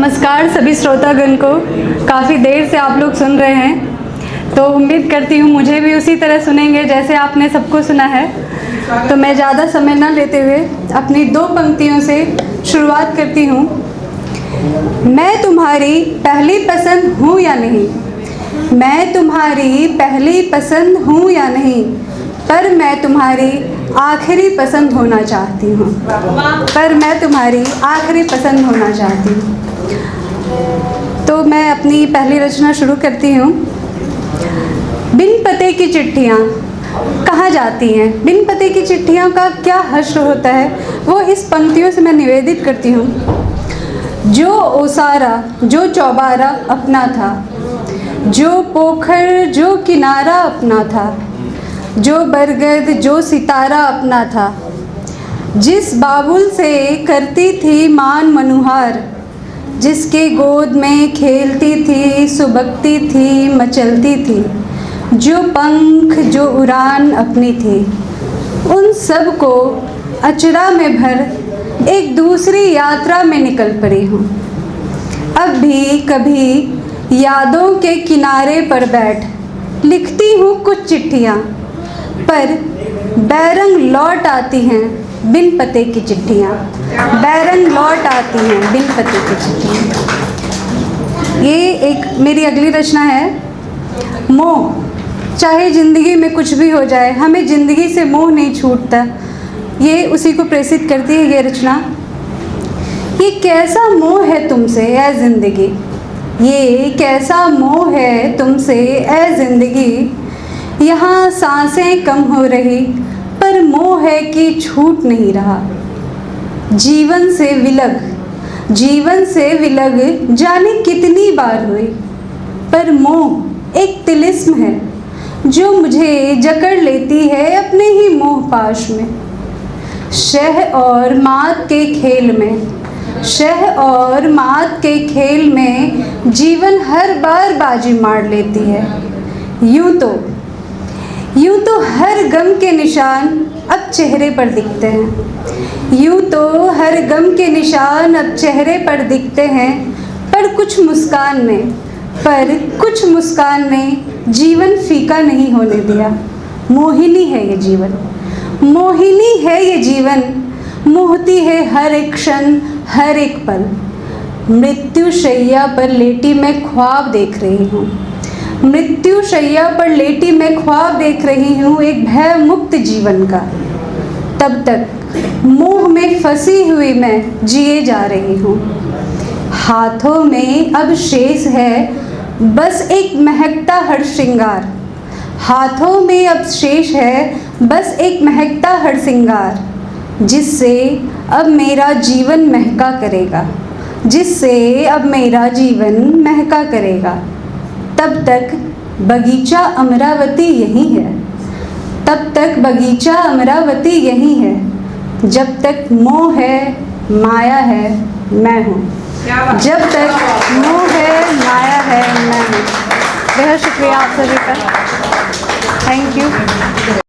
नमस्कार सभी श्रोतागण को। काफ़ी देर से आप लोग सुन रहे हैं, तो उम्मीद करती हूँ मुझे भी उसी तरह सुनेंगे जैसे आपने सबको सुना है। तो मैं ज़्यादा समय न लेते हुए अपनी 2 पंक्तियों से शुरुआत करती हूँ। मैं तुम्हारी पहली पसंद हूँ या नहीं, मैं तुम्हारी पहली पसंद हूँ या नहीं, पर मैं तुम्हारी आखिरी पसंद होना चाहती हूँ, पर मैं तुम्हारी आखिरी पसंद होना चाहती हूँ। तो मैं अपनी पहली रचना शुरू करती हूँ। बिन पते की चिट्ठियाँ कहाँ जाती हैं, बिन पते की चिट्ठियों का क्या हश्र होता है, वो इस पंक्तियों से मैं निवेदित करती हूँ। जो ओसारा जो चौबारा अपना था, जो पोखर जो किनारा अपना था, जो बरगद जो सितारा अपना था, जिस बाबुल से करती थी मान मनुहार, जिसके गोद में खेलती थी सुबकती थी मचलती थी, जो पंख जो उड़ान अपनी थी, उन सब को अचरा में भर एक दूसरी यात्रा में निकल पड़ी हूँ। अब भी कभी यादों के किनारे पर बैठ लिखती हूँ कुछ चिट्ठियाँ, पर बैरंग लौट आती हैं बिन पते की चिट्ठियाँ, बैरंग लौट आती हैं बिन पते की चिट्ठियाँ। ये एक मेरी अगली रचना है। मोह, चाहे ज़िंदगी में कुछ भी हो जाए, हमें ज़िंदगी से मोह नहीं छूटता। ये उसी को प्रेषित करती है ये रचना। ये कैसा मोह है तुमसे ऐ ज़िंदगी, ये कैसा मोह है तुमसे ऐ ज़िंदगी, यहाँ सांसें कम हो रही पर मोह है कि छूट नहीं रहा। जीवन से विलग जाने कितनी बार हुई, पर मोह एक तिलिस्म है जो मुझे जकड़ लेती है अपने ही मोह पाश में। शह और मात के खेल में, शह और मात के खेल में जीवन हर बार बाजी मार लेती है। यूं तो हर गम के निशान अब चेहरे पर दिखते हैं, यूं तो हर गम के निशान अब चेहरे पर दिखते हैं, पर कुछ मुस्कान ने जीवन फीका नहीं होने दिया। मोहिनी है ये जीवन, मोहिनी है ये जीवन, मोहती है हर एक क्षण हर एक पल। मृत्यु शैया पर लेटी मैं ख्वाब देख रही हूँ, मृत्यु शैया पर लेटी मैं ख्वाब देख रही हूँ एक भय मुक्त जीवन का। तब तक मोह में फंसी हुई मैं जिए जा रही हूँ। हाथों में अब शेष है बस एक महकता हर श्रृंगार, हाथों में अब शेष है बस एक महकता हर श्रृंगार, जिससे अब मेरा जीवन महका करेगा, जिससे अब मेरा जीवन महका करेगा। तब तक बगीचा अमरावती यही है, तब तक बगीचा अमरावती यही है, जब तक मोह है माया है मैं हूँ, जब तक मोह है माया है मैं हूँ। बहुत शुक्रिया आप सभी का, थैंक यू।